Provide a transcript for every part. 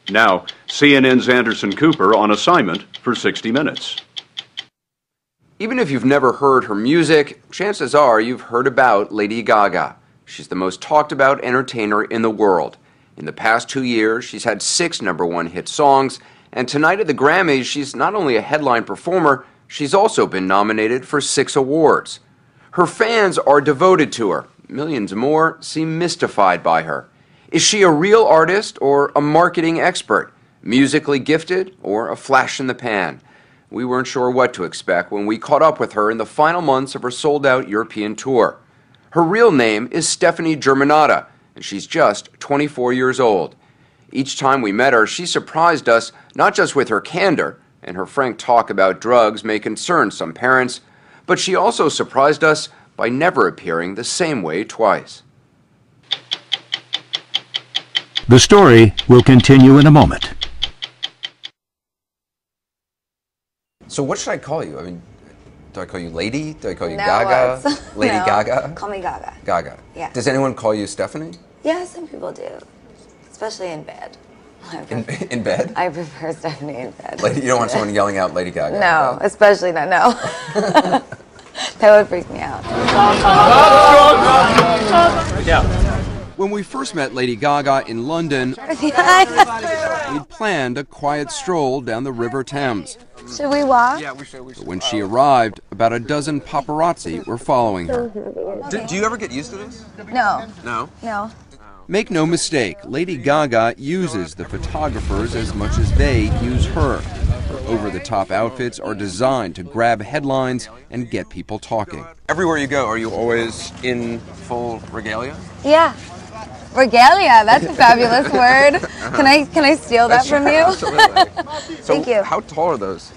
Now, CNN's Anderson Cooper on assignment for 60 Minutes. Even if you've never heard her music, chances are you've heard about Lady Gaga. She's the most talked about entertainer in the world. In the past 2 years, she's had 6 #1 hit songs, and tonight at the Grammys, she's not only a headline performer, she's also been nominated for 6 awards. Her fans are devoted to her. Millions more seem mystified by her. Is she a real artist or a marketing expert? Musically gifted or a flash in the pan? We weren't sure what to expect when we caught up with her in the final months of her sold-out European tour. Her real name is Stephanie Germanotta, and she's just 24 years old. Each time we met her, she surprised us not just with her candor, and her frank talk about drugs may concern some parents, but she also surprised us by never appearing the same way twice. The story will continue in a moment. So what should I call you? I mean, do I call you Lady? Do I call you No Gaga? words. Lady No. Gaga? Call me Gaga. Gaga. Yeah. Does anyone call you Stephanie? Yeah, some people do, especially in bed. In bed? I prefer Stephanie in bed. Lady, you don't want someone yelling out Lady Gaga? No, especially not, no. That would freak me out. When we first met Lady Gaga in London, we'd planned a quiet stroll down the River Thames. Should we walk? Yeah, we should. But when she arrived, about a dozen paparazzi were following her. Do you ever get used to this? No. No? No. Make no mistake, Lady Gaga uses the photographers as much as they use her. Her over-the-top outfits are designed to grab headlines and get people talking. Everywhere you go, are you always in full regalia? Yeah. Regalia, that's a fabulous word. Can I steal that from you? Absolutely. Thank you. How tall are those?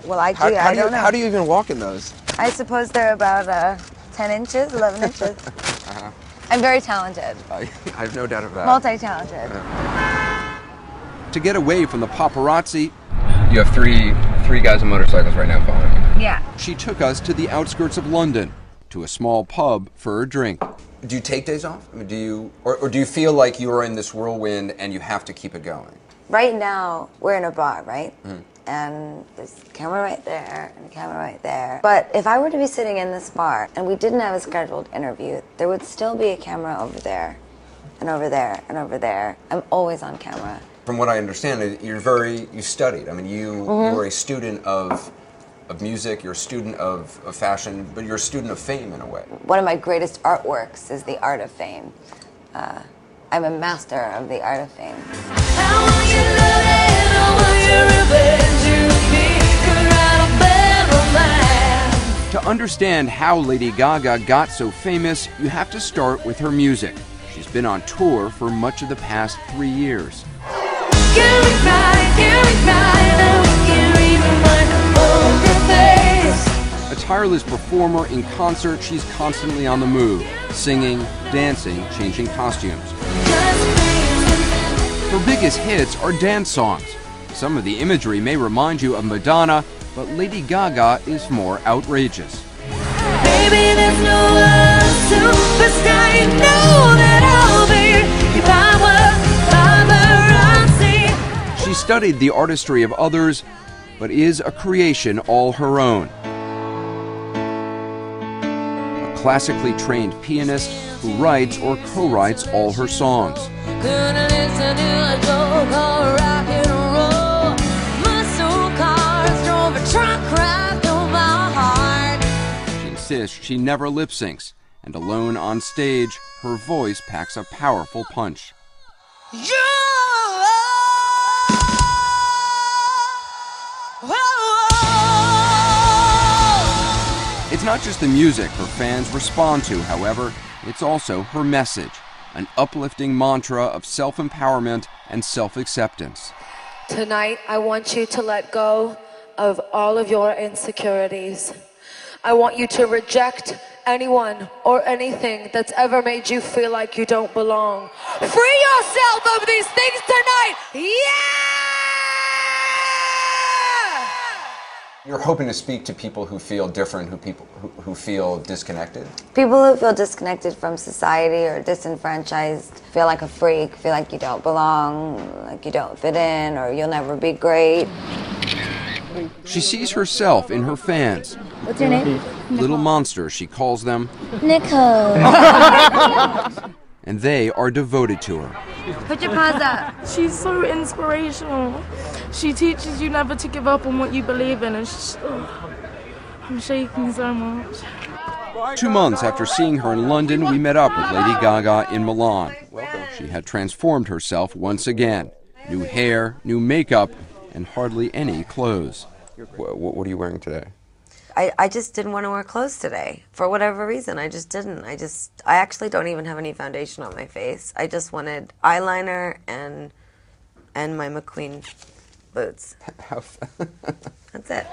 Well, I don't know. How do you even walk in those? I suppose they're about 10 inches, 11 inches. I'm very talented. I have no doubt of that. Multi-talented. To get away from the paparazzi, you have three guys on motorcycles right now following you. Yeah. She took us to the outskirts of London, to a small pub for a drink. Do you take days off? I mean, do you feel like you are in this whirlwind and you have to keep it going? Right now, we're in a bar, right? And there's a camera right there and a camera right there. But if I were to be sitting in this bar and we didn't have a scheduled interview, there would still be a camera over there and over there and over there. I'm always on camera. From what I understand, you studied. I mean, you were a student of music, you're a student of fashion, but you're a student of fame in a way. One of my greatest artworks is the art of fame. I'm a master of the art of fame. To understand how Lady Gaga got so famous, you have to start with her music. She's been on tour for much of the past 3 years. A tireless performer in concert, she's constantly on the move, singing, dancing, changing costumes. Her biggest hits are dance songs. Some of the imagery may remind you of Madonna, but Lady Gaga is more outrageous. Baby, there's no other superstar, you know that I'll be if I were paparazzi. She studied the artistry of others, but is a creation all her own. A classically trained pianist who writes or co-writes all her songs. Couldn't listen to a joke or rock and roll. Muscle cars drove a truck right through my heart. She insists she never lip syncs, and alone on stage, her voice packs a powerful punch. It's not just the music her fans respond to, however, it's also her message, an uplifting mantra of self-empowerment and self-acceptance. Tonight, I want you to let go of all of your insecurities. I want you to reject anyone or anything that's ever made you feel like you don't belong. Free yourself of these things tonight! Yeah! You're hoping to speak to people who feel different, who feel disconnected? People who feel disconnected from society or disenfranchised feel like a freak, feel like you don't belong, like you don't fit in, or you'll never be great. She sees herself in her fans. What's your name? Little monsters, she calls them. Nicole. And they are devoted to her. Put your paws up. She's so inspirational. She teaches you never to give up on what you believe in, and I'm shaking so much. 2 months after seeing her in London, we met up with Lady Gaga in Milan. She had transformed herself once again. New hair, new makeup, and hardly any clothes. What are you wearing today? I just didn't want to wear clothes today. For whatever reason, I just didn't. I actually don't even have any foundation on my face. I just wanted eyeliner and my McQueen boots. That's it.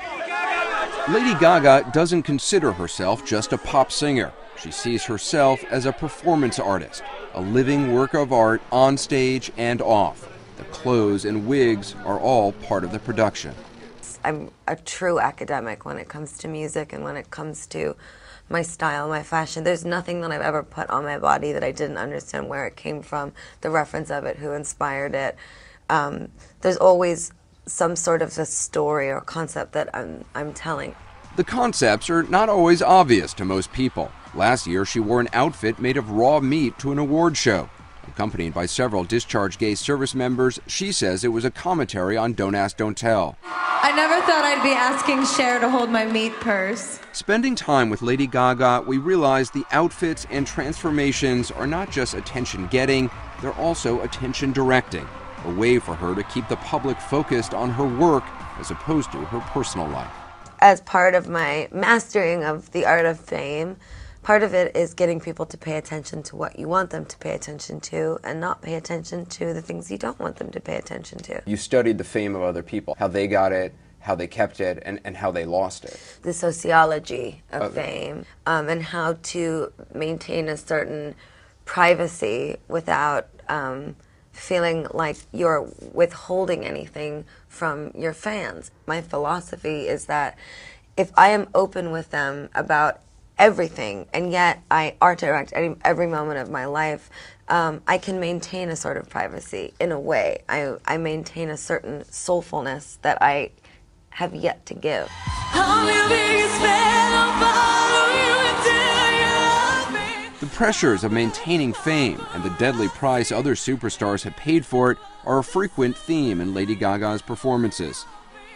Lady Gaga doesn't consider herself just a pop singer. She sees herself as a performance artist, a living work of art on stage and off. The clothes and wigs are all part of the production. I'm a true academic when it comes to music and when it comes to my style, my fashion. There's nothing that I've ever put on my body that I didn't understand where it came from, the reference of it, who inspired it. There's always some sort of a story or concept that I'm telling. The concepts are not always obvious to most people. Last year, she wore an outfit made of raw meat to an award show. Accompanied by several discharged gay service members, she says it was a commentary on Don't Ask, Don't Tell. I never thought I'd be asking Cher to hold my meat purse. Spending time with Lady Gaga, we realized the outfits and transformations are not just attention-getting, they're also attention-directing, a way for her to keep the public focused on her work as opposed to her personal life. As part of my mastering of the art of fame, part of it is getting people to pay attention to what you want them to pay attention to and not pay attention to the things you don't want them to pay attention to. You studied the fame of other people, how they got it, how they kept it, and how they lost it. The sociology of fame, and how to maintain a certain privacy without feeling like you're withholding anything from your fans. My philosophy is that if I am open with them about everything, and yet I art direct every moment of my life, I can maintain a sort of privacy in a way. I maintain a certain soulfulness that I have yet to give. The pressures of maintaining fame and the deadly price other superstars have paid for it are a frequent theme in Lady Gaga's performances.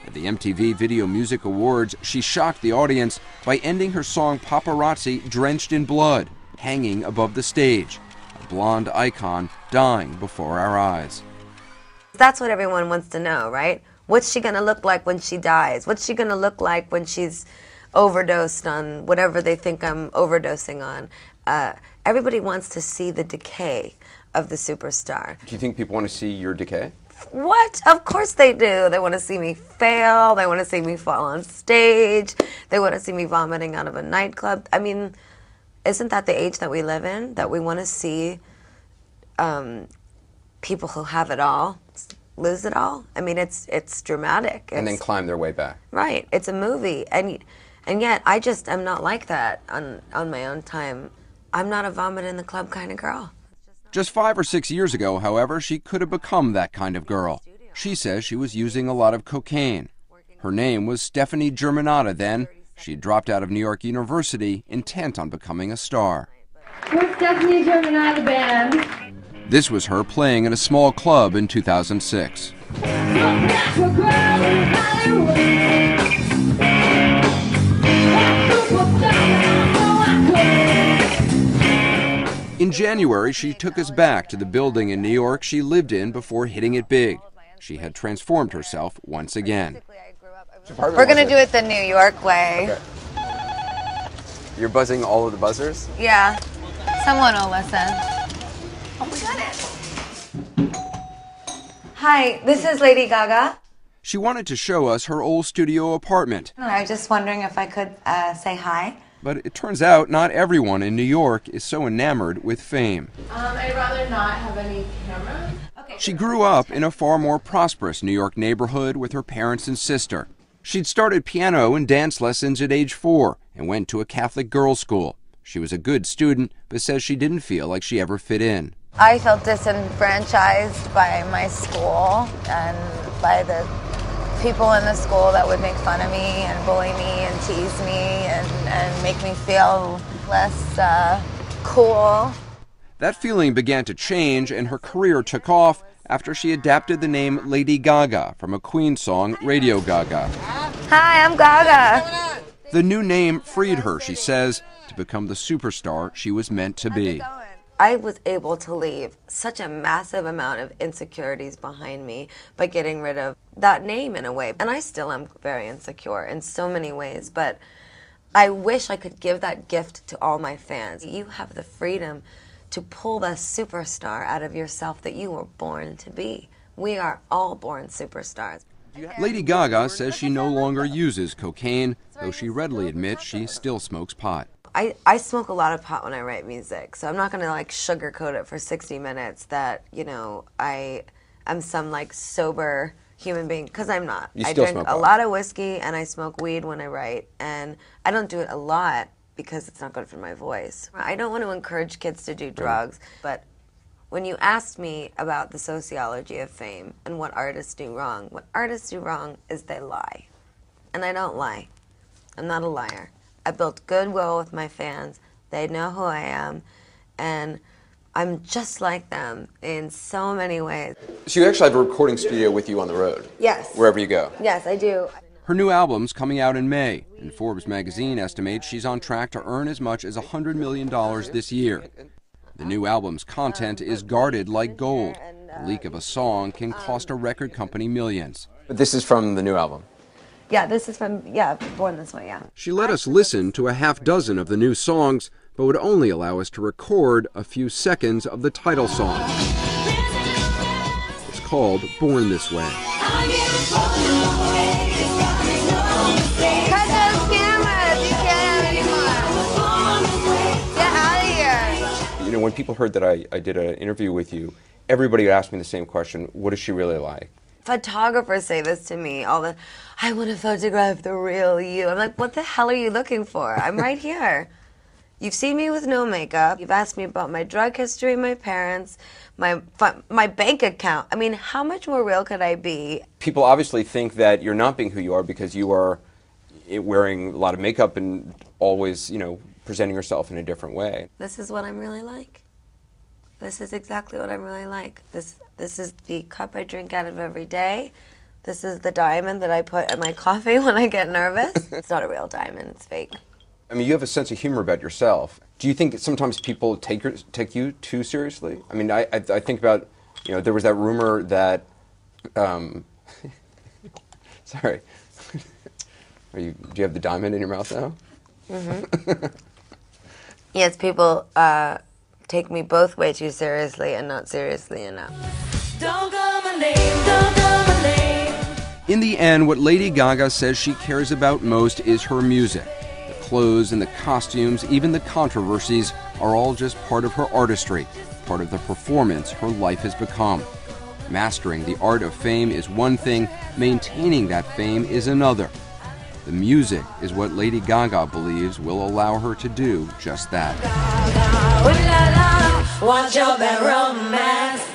At the MTV Video Music Awards, she shocked the audience by ending her song Paparazzi drenched in blood, hanging above the stage, a blonde icon dying before our eyes. That's what everyone wants to know, right? What's she gonna look like when she dies? What's she gonna look like when she's overdosed on whatever they think I'm overdosing on? Everybody wants to see the decay of the superstar. Do you think people want to see your decay? What? Of course they do. They want to see me fail. They want to see me fall on stage. They want to see me vomiting out of a nightclub. I mean, isn't that the age that we live in? That we want to see people who have it all lose it all? I mean, it's dramatic. And then climb their way back. Right. It's a movie. And yet I just am not like that on my own time. I'm not a vomit in the club kind of girl. Just 5 or 6 years ago, however, she could have become that kind of girl. She says she was using a lot of cocaine. Her name was Stephanie Germanotta then. She dropped out of New York University, intent on becoming a star. We're Stephanie Germanotta Band. This was her playing in a small club in 2006. In January, she took us back to the building in New York she lived in before hitting it big. She had transformed herself once again. We're going to do it the New York way. Okay. You're buzzing all of the buzzers? Yeah. Someone will listen. Oh, we got it. Hi, this is Lady Gaga. She wanted to show us her old studio apartment. I was just wondering if I could say hi. But it turns out not everyone in New York is so enamored with fame. I'd rather not have any cameras. She grew up in a far more prosperous New York neighborhood with her parents and sister. She'd started piano and dance lessons at age 4 and went to a Catholic girls' school. She was a good student, but says she didn't feel like she ever fit in. I felt disenfranchised by my school and by the people in the school that would make fun of me and bully me and tease me and make me feel less cool. That feeling began to change, and her career took off after she adapted the name Lady Gaga from a Queen song, Radio Gaga. Hi, I'm Gaga. The new name freed her, she says, to become the superstar she was meant to be. I was able to leave such a massive amount of insecurities behind me by getting rid of that name in a way. And I still am very insecure in so many ways, but I wish I could give that gift to all my fans. You have the freedom to pull the superstar out of yourself that you were born to be. We are all born superstars. Lady Gaga says she no longer uses cocaine, though she readily admits she still smokes pot. I smoke a lot of pot when I write music, so I'm not going to like sugarcoat it for 60 minutes that, you know, I am some like sober human being, because I'm not. I drink a lot of whiskey and I smoke weed when I write, and I don't do it a lot because it's not good for my voice. I don't want to encourage kids to do drugs, but when you asked me about the sociology of fame and what artists do wrong is they lie. And I don't lie. I'm not a liar. I built goodwill with my fans. They know who I am, and I'm just like them in so many ways. So you actually have a recording studio with you on the road? Yes. Wherever you go? Yes, I do. Her new album's coming out in May, and Forbes magazine estimates she's on track to earn as much as $100 million this year. The new album's content is guarded like gold. The leak of a song can cost a record company millions. But this is from the new album? Yeah, this is from, Born This Way, yeah. She let us listen to a half dozen of the new songs, but would only allow us to record a few seconds of the title song. It's called Born This Way. Cut those cameras! You can't have any more. Get out of here! You know, when people heard that I did an interview with you, everybody asked me the same question: what is she really like? Photographers say this to me all the, I want to photograph the real you. I'm like, what the hell are you looking for? I'm right here. You've seen me with no makeup. You've asked me about my drug history, my parents, my bank account. I mean, how much more real could I be? People obviously think that you're not being who you are because you are wearing a lot of makeup and always, you know, presenting yourself in a different way. This is what I'm really like. This is exactly what I'm really like. This is the cup I drink out of every day. This is the diamond that I put in my coffee when I get nervous. It's not a real diamond, it's fake. I mean, you have a sense of humor about yourself. Do you think that sometimes people take you too seriously? I mean, I think about, you know, there was that rumor that, sorry, do you have the diamond in your mouth now? Mm-hmm. Yes, people take me both way too seriously and not seriously enough. Don't call my name, don't call my name. In the end, what Lady Gaga says she cares about most is her music. The clothes and the costumes, even the controversies, are all just part of her artistry, part of the performance her life has become. Mastering the art of fame is one thing, maintaining that fame is another. The music is what Lady Gaga believes will allow her to do just that. Want your bad romance.